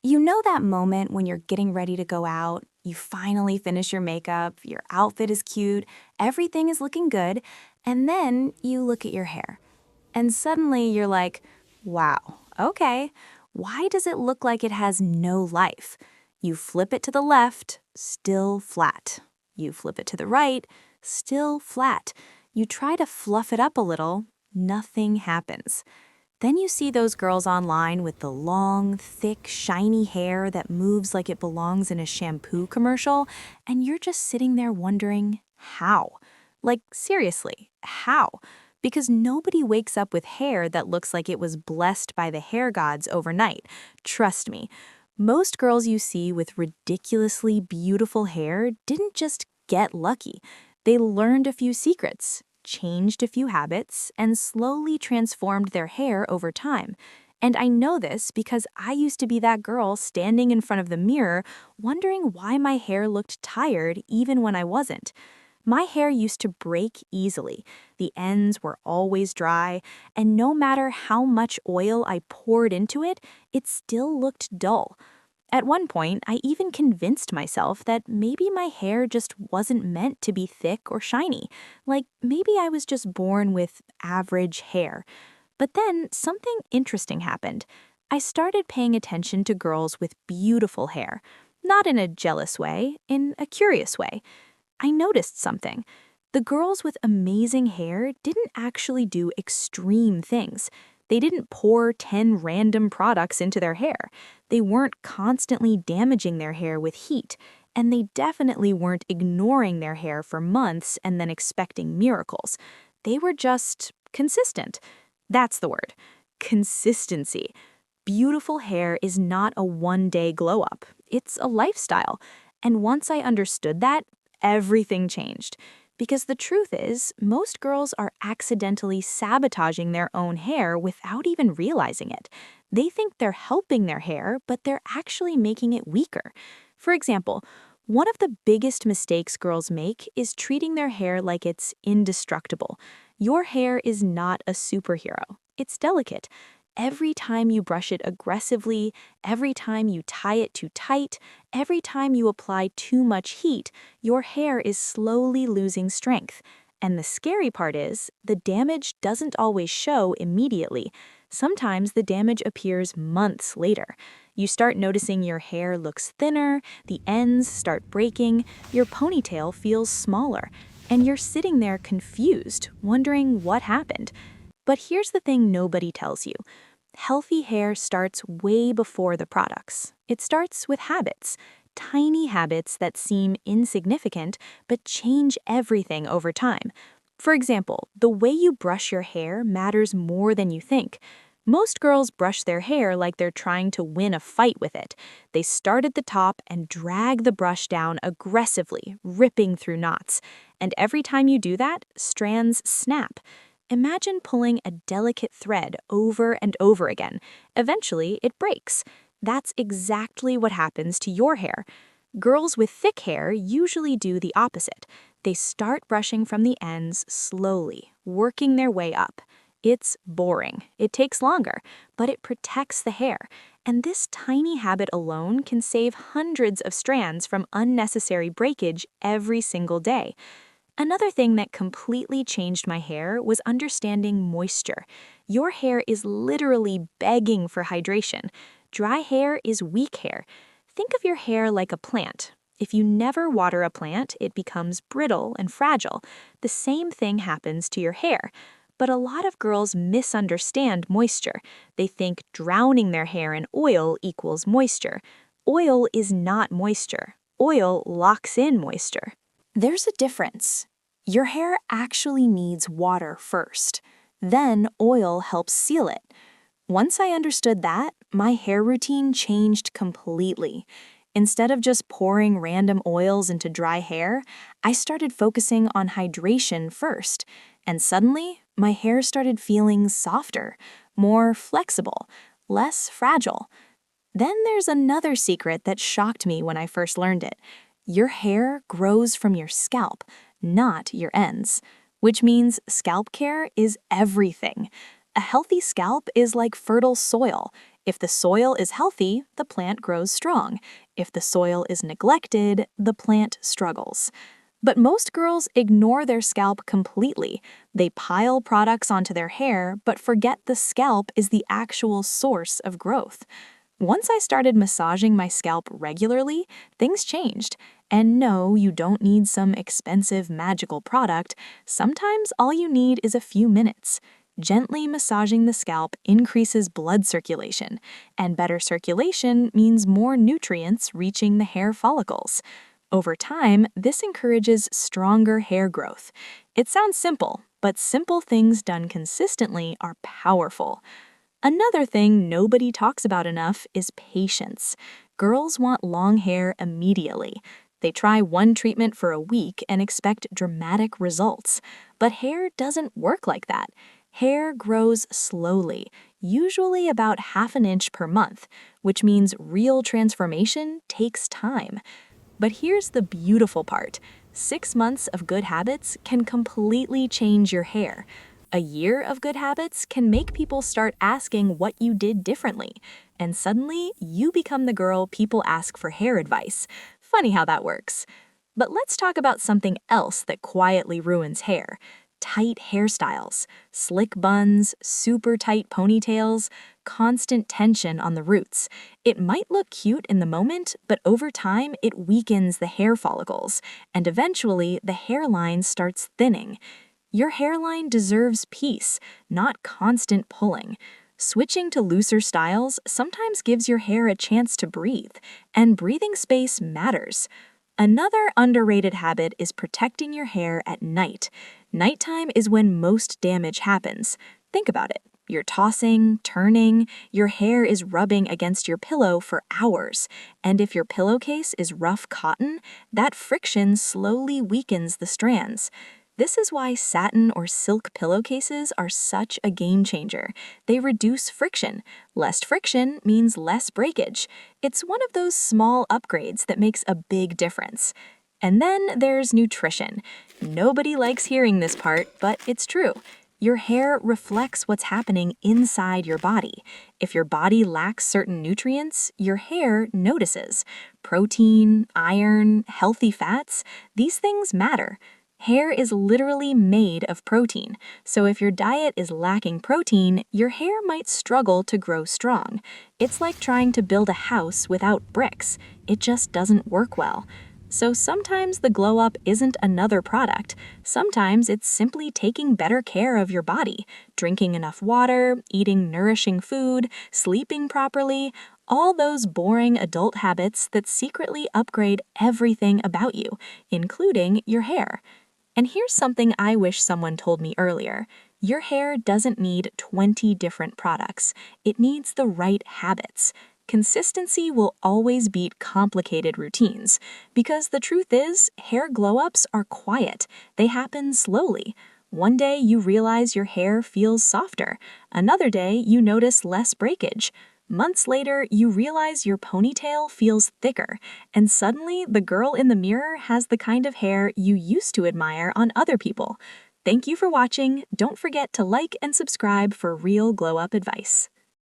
You know that moment when you're getting ready to go out, you finally finish your makeup, your outfit is cute, everything is looking good, and then you look at your hair. And suddenly you're like, wow, okay, why does it look like it has no life? You flip it to the left, still flat. You flip it to the right, still flat. You try to fluff it up a little, nothing happens. Then you see those girls online with the long, thick, shiny hair that moves like it belongs in a shampoo commercial, and you're just sitting there wondering, how? Like, seriously, how? Because nobody wakes up with hair that looks like it was blessed by the hair gods overnight. Trust me. Most girls you see with ridiculously beautiful hair didn't just get lucky. They learned a few secrets, changed a few habits, and slowly transformed their hair over time. And I know this because I used to be that girl standing in front of the mirror wondering why my hair looked tired even when I wasn't. My hair used to break easily. The ends were always dry, and no matter how much oil I poured into it, it still looked dull. At one point, I even convinced myself that maybe my hair just wasn't meant to be thick or shiny. Like maybe I was just born with average hair. But then something interesting happened. I started paying attention to girls with beautiful hair. Not in a jealous way, in a curious way. I noticed something. The girls with amazing hair didn't actually do extreme things. They didn't pour 10 random products into their hair. They weren't constantly damaging their hair with heat. And they definitely weren't ignoring their hair for months and then expecting miracles. They were just consistent. That's the word. Consistency. Beautiful hair is not a one-day glow-up. It's a lifestyle. And once I understood that, everything changed. Because the truth is, most girls are accidentally sabotaging their own hair without even realizing it. They think they're helping their hair, but they're actually making it weaker. For example, one of the biggest mistakes girls make is treating their hair like it's indestructible. Your hair is not a superhero. It's delicate. Every time you brush it aggressively, every time you tie it too tight, every time you apply too much heat, your hair is slowly losing strength. And the scary part is, the damage doesn't always show immediately. Sometimes the damage appears months later. You start noticing your hair looks thinner, the ends start breaking, your ponytail feels smaller, and you're sitting there confused, wondering what happened. But here's the thing nobody tells you. Healthy hair starts way before the products. It starts with habits. Tiny habits that seem insignificant but change everything over time. For example, the way you brush your hair matters more than you think. Most girls brush their hair like they're trying to win a fight with it. They start at the top and drag the brush down aggressively, ripping through knots. And every time you do that, strands snap. Imagine pulling a delicate thread over and over again. Eventually, it breaks. That's exactly what happens to your hair. Girls with thick hair usually do the opposite. They start brushing from the ends slowly, working their way up. It's boring. It takes longer, but it protects the hair. And this tiny habit alone can save hundreds of strands from unnecessary breakage every single day. Another thing that completely changed my hair was understanding moisture. Your hair is literally begging for hydration. Dry hair is weak hair. Think of your hair like a plant. If you never water a plant, it becomes brittle and fragile. The same thing happens to your hair. But a lot of girls misunderstand moisture. They think drowning their hair in oil equals moisture. Oil is not moisture. Oil locks in moisture. There's a difference. Your hair actually needs water first. Then oil helps seal it. Once I understood that, my hair routine changed completely. Instead of just pouring random oils into dry hair, I started focusing on hydration first. And suddenly, my hair started feeling softer, more flexible, less fragile. Then there's another secret that shocked me when I first learned it. Your hair grows from your scalp, not your ends, which means scalp care is everything. A healthy scalp is like fertile soil. If the soil is healthy, the plant grows strong. If the soil is neglected, the plant struggles. But most girls ignore their scalp completely. They pile products onto their hair, but forget the scalp is the actual source of growth. Once I started massaging my scalp regularly, things changed. And no, you don't need some expensive magical product. Sometimes all you need is a few minutes. Gently massaging the scalp increases blood circulation, and better circulation means more nutrients reaching the hair follicles. Over time, this encourages stronger hair growth. It sounds simple, but simple things done consistently are powerful. Another thing nobody talks about enough is patience. Girls want long hair immediately. They try one treatment for a week and expect dramatic results. But hair doesn't work like that. Hair grows slowly, usually about half an inch per month, which means real transformation takes time. But here's the beautiful part. 6 months of good habits can completely change your hair. A year of good habits can make people start asking what you did differently. And suddenly, you become the girl people ask for hair advice. Funny how that works. But let's talk about something else that quietly ruins hair. Tight hairstyles, slick buns, super tight ponytails, constant tension on the roots. It might look cute in the moment, but over time it weakens the hair follicles, and eventually the hairline starts thinning. Your hairline deserves peace, not constant pulling. Switching to looser styles sometimes gives your hair a chance to breathe, and breathing space matters. Another underrated habit is protecting your hair at night. Nighttime is when most damage happens. Think about it. You're tossing, turning, your hair is rubbing against your pillow for hours. And if your pillowcase is rough cotton, that friction slowly weakens the strands. This is why satin or silk pillowcases are such a game changer. They reduce friction. Less friction means less breakage. It's one of those small upgrades that makes a big difference. And then there's nutrition. Nobody likes hearing this part, but it's true. Your hair reflects what's happening inside your body. If your body lacks certain nutrients, your hair notices. Protein, iron, healthy fats, these things matter. Hair is literally made of protein, so if your diet is lacking protein, your hair might struggle to grow strong. It's like trying to build a house without bricks. It just doesn't work well. So sometimes the glow up isn't another product. Sometimes it's simply taking better care of your body, drinking enough water, eating nourishing food, sleeping properly, all those boring adult habits that secretly upgrade everything about you, including your hair. And here's something I wish someone told me earlier. Your hair doesn't need 20 different products. It needs the right habits. Consistency will always beat complicated routines. Because the truth is, hair glow-ups are quiet. They happen slowly. One day you realize your hair feels softer. Another day you notice less breakage. Months later, you realize your ponytail feels thicker, and suddenly the girl in the mirror has the kind of hair you used to admire on other people. Thank you for watching. Don't forget to like and subscribe for real glow-up advice.